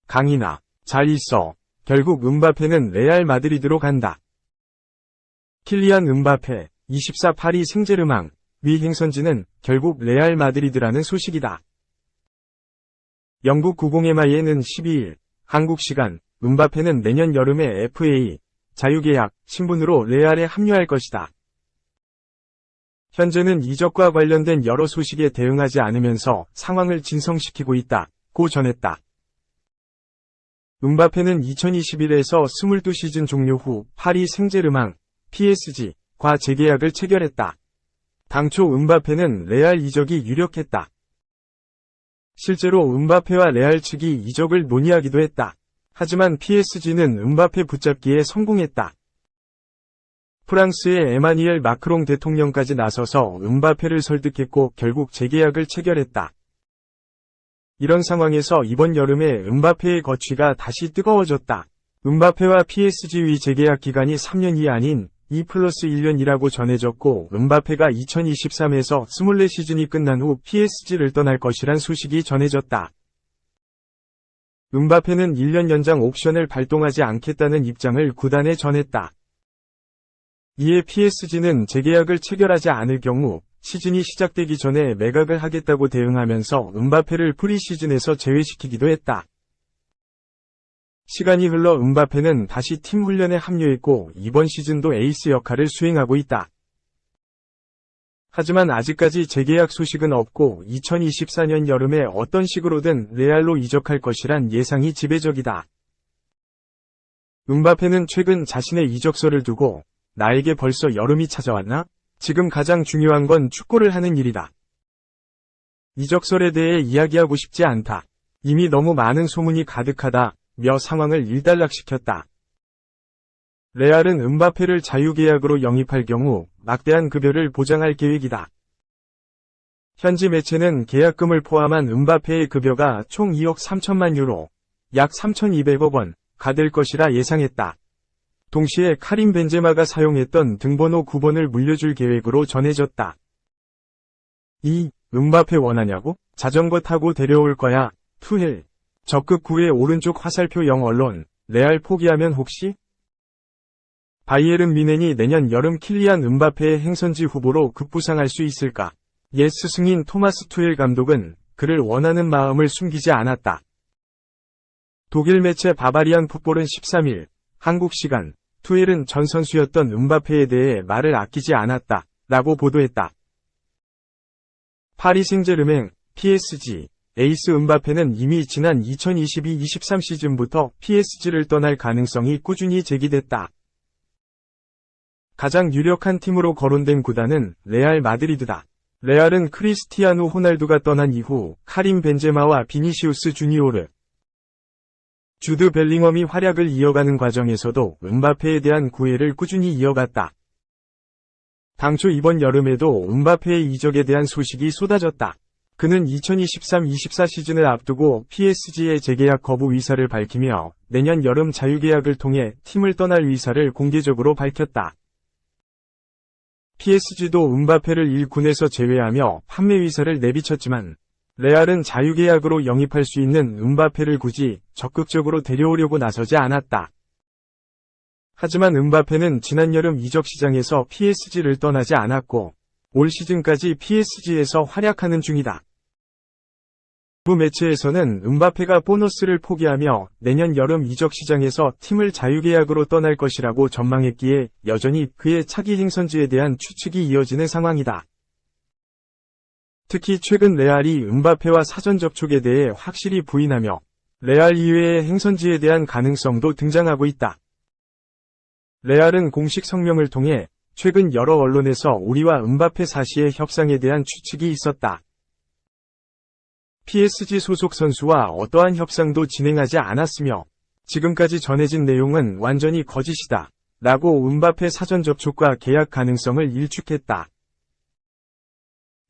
강인아, 잘 있어. 결국 음바페는 레알 마드리드로 간다. 킬리안 음바페, 24 파리 생제르맹 위 행선지는 결국 레알 마드리드라는 소식이다. 영국 90MIN은 12일, 한국 시간, 음바페는 내년 여름에 FA, 자유계약, 신분으로 레알에 합류할 것이다. 현재는 이적과 관련된 여러 소식에 대응하지 않으면서 상황을 진성시키고 있다고 전했다. 음바페는 2021에서 22시즌 종료 후 파리 생제르맹, PSG과 재계약을 체결했다. 당초 음바페는 레알 이적이 유력했다. 실제로 음바페와 레알 측이 이적을 논의하기도 했다. 하지만 PSG는 음바페 붙잡기에 성공했다. 프랑스의 에마뉘엘 마크롱 대통령까지 나서서 음바페를 설득했고 결국 재계약을 체결했다. 이런 상황에서 이번 여름에 음바페의 거취가 다시 뜨거워졌다. 음바페와 PSG의 재계약 기간이 3년이 아닌 2+1년이라고 전해졌고 음바페가 2023에서 24시즌이 끝난 후 PSG를 떠날 것이란 소식이 전해졌다. 음바페는 1년 연장 옵션을 발동하지 않겠다는 입장을 구단에 전했다. 이에 PSG는 재계약을 체결하지 않을 경우 시즌이 시작되기 전에 매각을 하겠다고 대응하면서 음바페를 프리시즌에서 제외시키기도 했다. 시간이 흘러 음바페는 다시 팀 훈련에 합류했고 이번 시즌도 에이스 역할을 수행하고 있다. 하지만 아직까지 재계약 소식은 없고 2024년 여름에 어떤 식으로든 레알로 이적할 것이란 예상이 지배적이다. 음바페는 최근 자신의 이적설을 두고 나에게 벌써 여름이 찾아왔나? 지금 가장 중요한 건 축구를 하는 일이다. 이적설에 대해 이야기하고 싶지 않다. 이미 너무 많은 소문이 가득하다. 며 상황을 일단락시켰다. 레알은 음바페를 자유계약으로 영입할 경우 막대한 급여를 보장할 계획이다. 현지 매체는 계약금을 포함한 음바페의 급여가 총 2억 3천만 유로, 약 3,200억 원가 될 것이라 예상했다. 동시에 카림 벤제마가 사용했던 등번호 9번을 물려줄 계획으로 전해졌다. 음바페 원하냐고? 자전거 타고 데려올 거야. 투헬. 적극 9의 오른쪽 화살표 언론, 레알 포기하면 혹시? 바이에른 뮌헨이 내년 여름 킬리안 음바페의 행선지 후보로 급부상할 수 있을까? 옛 스승인 토마스 투헬 감독은 그를 원하는 마음을 숨기지 않았다. 독일 매체 바바리안 풋볼은 13일, 한국 시간, 투헬은 전 선수였던 음바페에 대해 말을 아끼지 않았다, 라고 보도했다. 파리 생제르맹, PSG, 에이스 음바페는 이미 지난 2022-23 시즌부터 PSG를 떠날 가능성이 꾸준히 제기됐다. 가장 유력한 팀으로 거론된 구단은 레알 마드리드다. 레알은 크리스티아누 호날두가 떠난 이후 카림 벤제마와 비니시우스 주니오르, 주드 벨링엄이 활약을 이어가는 과정에서도 음바페에 대한 구애를 꾸준히 이어갔다. 당초 이번 여름에도 음바페의 이적에 대한 소식이 쏟아졌다. 그는 2023-24 시즌을 앞두고 PSG의 재계약 거부 의사를 밝히며 내년 여름 자유계약을 통해 팀을 떠날 의사를 공개적으로 밝혔다. PSG도 음바페를 1군에서 제외하며 판매 의사를 내비쳤지만 레알은 자유계약으로 영입할 수 있는 음바페를 굳이 적극적으로 데려오려고 나서지 않았다. 하지만 음바페는 지난 여름 이적 시장에서 PSG를 떠나지 않았고 올 시즌까지 PSG에서 활약하는 중이다. 부 매체에서는 음바페가 보너스를 포기하며 내년 여름 이적 시장에서 팀을 자유계약으로 떠날 것이라고 전망했기에 여전히 그의 차기 행선지에 대한 추측이 이어지는 상황이다. 특히 최근 레알이 음바페와 사전 접촉에 대해 확실히 부인하며 레알 이외의 행선지에 대한 가능성도 등장하고 있다. 레알은 공식 성명을 통해 최근 여러 언론에서 우리와 음바페 사시의 협상에 대한 추측이 있었다. PSG 소속 선수와 어떠한 협상도 진행하지 않았으며 지금까지 전해진 내용은 완전히 거짓이다. 라고 음바페 사전 접촉과 계약 가능성을 일축했다.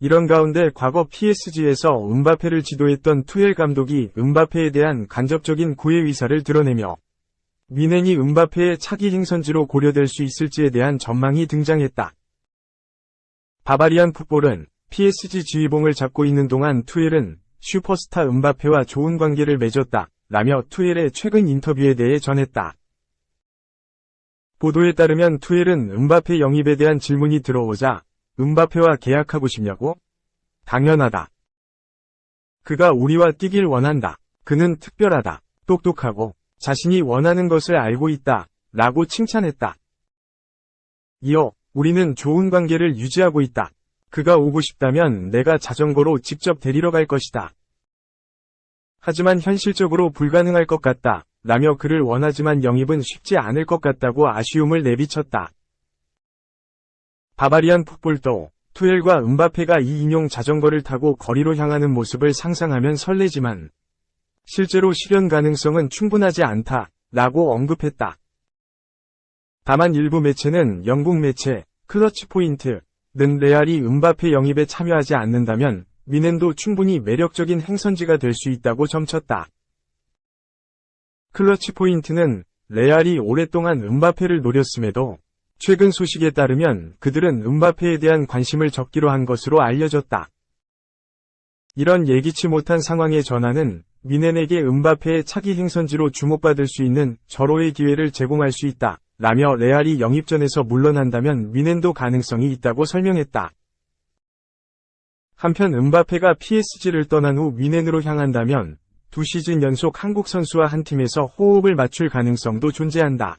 이런 가운데 과거 PSG에서 음바페를 지도했던 투헬 감독이 음바페에 대한 간접적인 구애 의사를 드러내며 뮌헨이 음바페의 차기 행선지로 고려될 수 있을지에 대한 전망이 등장했다. 바바리안 풋볼은 PSG 지휘봉을 잡고 있는 동안 투엘은 슈퍼스타 음바페와 좋은 관계를 맺었다 라며 투엘의 최근 인터뷰에 대해 전했다. 보도에 따르면 투엘은 음바페 영입에 대한 질문이 들어오자 음바페와 계약하고 싶냐고? 당연하다. 그가 우리와 뛰길 원한다. 그는 특별하다. 똑똑하고 자신이 원하는 것을 알고 있다. 라고 칭찬했다. 이어 우리는 좋은 관계를 유지하고 있다. 그가 오고 싶다면 내가 자전거로 직접 데리러 갈 것이다. 하지만 현실적으로 불가능할 것 같다. 라며 그를 원하지만 영입은 쉽지 않을 것 같다고 아쉬움을 내비쳤다. 바바리안 풋볼도 투엘과 음바페가 이 인용 자전거를 타고 거리로 향하는 모습을 상상하면 설레지만 실제로 실현 가능성은 충분하지 않다. 라고 언급했다. 다만 일부 매체는 영국 매체 클러치 포인트는 레알이 음바페 영입에 참여하지 않는다면 미넨도 충분히 매력적인 행선지가 될 수 있다고 점쳤다. 클러치 포인트는 레알이 오랫동안 음바페를 노렸음에도 최근 소식에 따르면 그들은 음바페에 대한 관심을 적기로 한 것으로 알려졌다. 이런 예기치 못한 상황의 전환은 미넨에게 음바페의 차기 행선지로 주목받을 수 있는 절호의 기회를 제공할 수 있다. 라며 레알이 영입전에서 물러난다면 미넨도 가능성이 있다고 설명했다. 한편 음바페가 PSG를 떠난 후 미넨으로 향한다면 2시즌 연속 한국 선수와 한 팀에서 호흡을 맞출 가능성도 존재한다.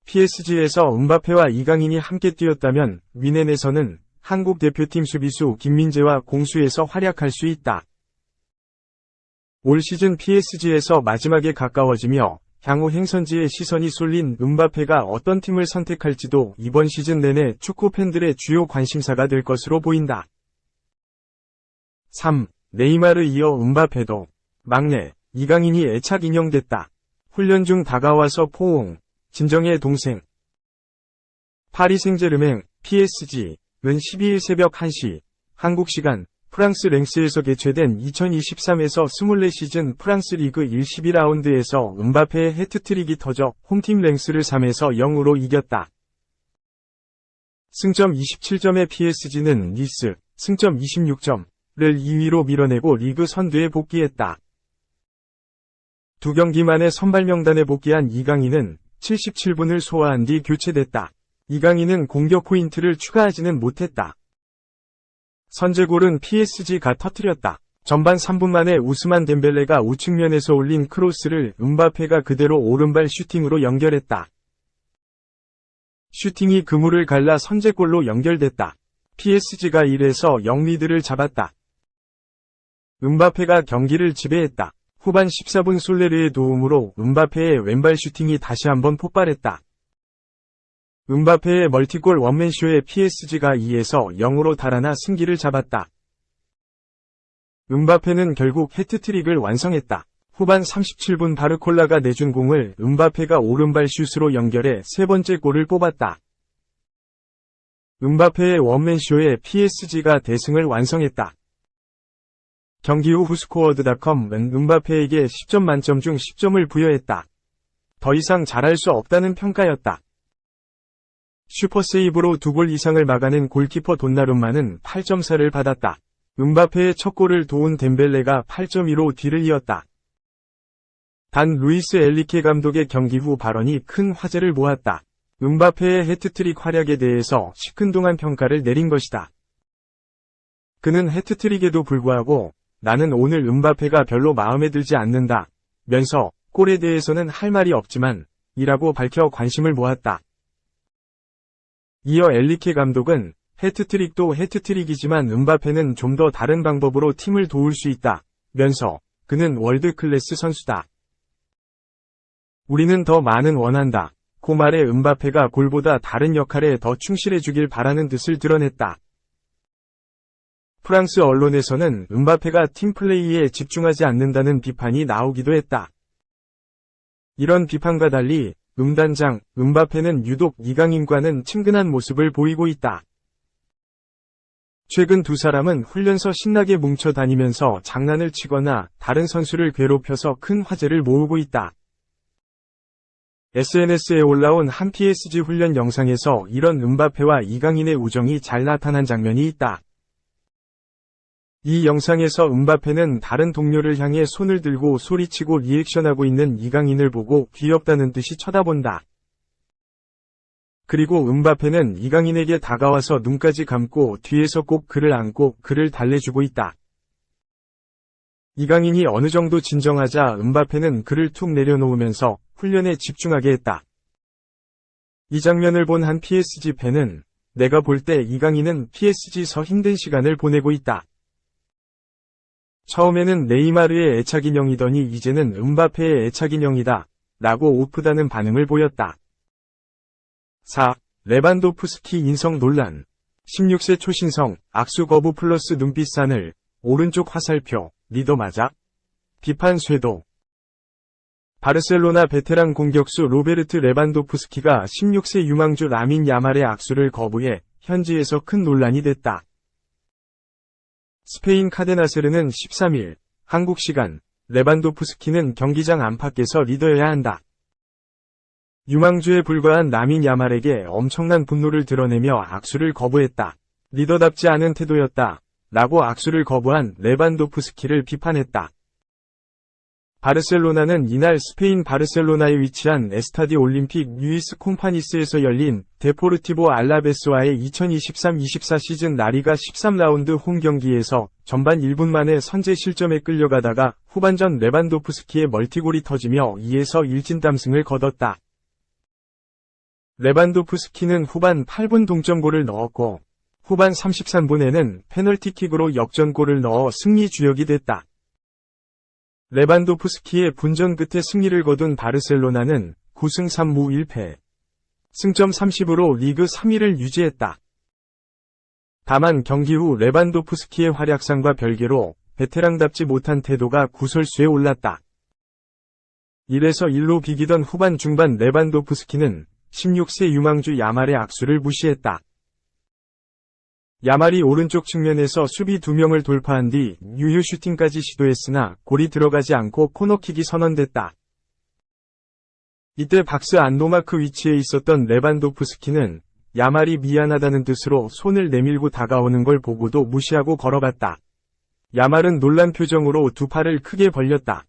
PSG에서 음바페와 이강인이 함께 뛰었다면 미넨에서는 한국 대표팀 수비수 김민재와 공수에서 활약할 수 있다. 올 시즌 PSG에서 마지막에 가까워지며 향후 행선지에 시선이 쏠린 음바페가 어떤 팀을 선택할지도 이번 시즌 내내 축구 팬들의 주요 관심사가 될 것으로 보인다. 3. 네이마르 이어 음바페도 막내 이강인이 애착 인용됐다. 훈련 중 다가와서 포옹. 진정의 동생. 파리 생제르맹 PSG는 12일 새벽 1시 한국 시간 프랑스 랭스에서 개최된 2023에서 24시즌 프랑스 리그 1 12라운드에서 음바페의 해트트릭이 터져 홈팀 랭스를 3에서 0으로 이겼다. 승점 27점의 PSG는 니스, 승점 26점을 2위로 밀어내고 리그 선두에 복귀했다. 두 경기 만에 선발 명단에 복귀한 이강인은 77분을 소화한 뒤 교체됐다. 이강인은 공격 포인트를 추가하지는 못했다. 선제골은 PSG가 터뜨렸다. 전반 3분 만에 우스만 덴벨레가 우측면에서 올린 크로스를 음바페가 그대로 오른발 슈팅으로 연결했다. 슈팅이 그물을 갈라 선제골로 연결됐다. PSG가 1에서 0 리드를 잡았다. 음바페가 경기를 지배했다. 후반 14분 솔레르의 도움으로 음바페의 왼발 슈팅이 다시 한번 폭발했다. 음바페의 멀티골 원맨쇼에 PSG가 2에서 0으로 달아나 승기를 잡았다. 음바페는 결국 해트트릭을 완성했다. 후반 37분 바르콜라가 내준 공을 음바페가 오른발 슛으로 연결해 세 번째 골을 뽑았다. 음바페의 원맨쇼에 PSG가 대승을 완성했다. 경기 후 후스코어드.com은 음바페에게 10점 만점 중 10점을 부여했다. 더 이상 잘할 수 없다는 평가였다. 슈퍼세이브로 2골 이상을 막아낸 골키퍼 돈나룸마는 8.4를 받았다. 음바페의 첫 골을 도운 덴벨레가 8.2로 뒤를 이었다. 단 루이스 엘리케 감독의 경기 후 발언이 큰 화제를 모았다. 음바페의 해트트릭 활약에 대해서 시큰둥한 평가를 내린 것이다. 그는 해트트릭에도 불구하고 나는 오늘 음바페가 별로 마음에 들지 않는다 면서 골에 대해서는 할 말이 없지만 이라고 밝혀 관심을 모았다. 이어 엘리케 감독은 해트트릭도 해트트릭이지만 음바페는 좀 더 다른 방법으로 팀을 도울 수 있다 면서 그는 월드클래스 선수다. 우리는 더 많은 원한다. 고 말해 음바페가 골보다 다른 역할에 더 충실해주길 바라는 뜻을 드러냈다. 프랑스 언론에서는 음바페가 팀플레이에 집중하지 않는다는 비판이 나오기도 했다. 이런 비판과 달리 단장, 음바페는 유독 이강인과는 친근한 모습을 보이고 있다. 최근 두 사람은 훈련소 신나게 뭉쳐 다니면서 장난을 치거나 다른 선수를 괴롭혀서 큰 화제를 모으고 있다. SNS에 올라온 한 PSG 훈련 영상에서 이런 음바페와 이강인의 우정이 잘 나타난 장면이 있다. 이 영상에서 음바페는 다른 동료를 향해 손을 들고 소리치고 리액션하고 있는 이강인을 보고 귀엽다는 듯이 쳐다본다. 그리고 음바페는 이강인에게 다가와서 눈까지 감고 뒤에서 꼭 그를 안고 그를 달래주고 있다. 이강인이 어느 정도 진정하자 음바페는 그를 툭 내려놓으면서 훈련에 집중하게 했다. 이 장면을 본 한 PSG 팬은 내가 볼 때 이강인은 PSG서 힘든 시간을 보내고 있다. 처음에는 네이마르의 애착인형이더니 이제는 음바페의 애착인형이다. 라고 오프다는 반응을 보였다. 4. 레반도프스키 인성 논란. 16세 초신성, 악수 거부 플러스 눈빛 싸늘, 오른쪽 화살표, 리더 맞아? 비판 쇄도. 바르셀로나 베테랑 공격수 로베르트 레반도프스키가 16세 유망주 라민 야말의 악수를 거부해 현지에서 큰 논란이 됐다. 스페인 카데나세르는 13일, 한국 시간, 레반도프스키는 경기장 안팎에서 리더여야 한다. 유망주에 불과한 라민 야말에게 엄청난 분노를 드러내며 악수를 거부했다. 리더답지 않은 태도였다. 라고 악수를 거부한 레반도프스키를 비판했다. 바르셀로나는 이날 스페인 바르셀로나에 위치한 에스타디 올림픽 뉴이스 콤파니스에서 열린 데포르티보 알라베스와의 2023-24 시즌 라리가 13라운드 홈 경기에서 전반 1분 만에 선제 실점에 끌려가다가 후반전 레반도프스키의 멀티골이 터지며 2에서 1진땀승을 거뒀다. 레반도프스키는 후반 8분 동점골을 넣었고 후반 33분에는 페널티킥으로 역전골을 넣어 승리 주역이 됐다. 레반도프스키의 분전 끝에 승리를 거둔 바르셀로나는 9승 3무 1패, 승점 30으로 리그 3위를 유지했다. 다만 경기 후 레반도프스키의 활약상과 별개로 베테랑답지 못한 태도가 구설수에 올랐다. 1에서 1로 비기던 후반 중반 레반도프스키는 16세 유망주 야말의 악수를 무시했다. 야말이 오른쪽 측면에서 수비 2명을 돌파한 뒤 유효 슈팅까지 시도했으나 골이 들어가지 않고 코너킥이 선언됐다. 이때 박스 안 노마크 위치에 있었던 레반도프스키는 야말이 미안하다는 뜻으로 손을 내밀고 다가오는 걸 보고도 무시하고 걸어갔다. 야말은 놀란 표정으로 두 팔을 크게 벌렸다.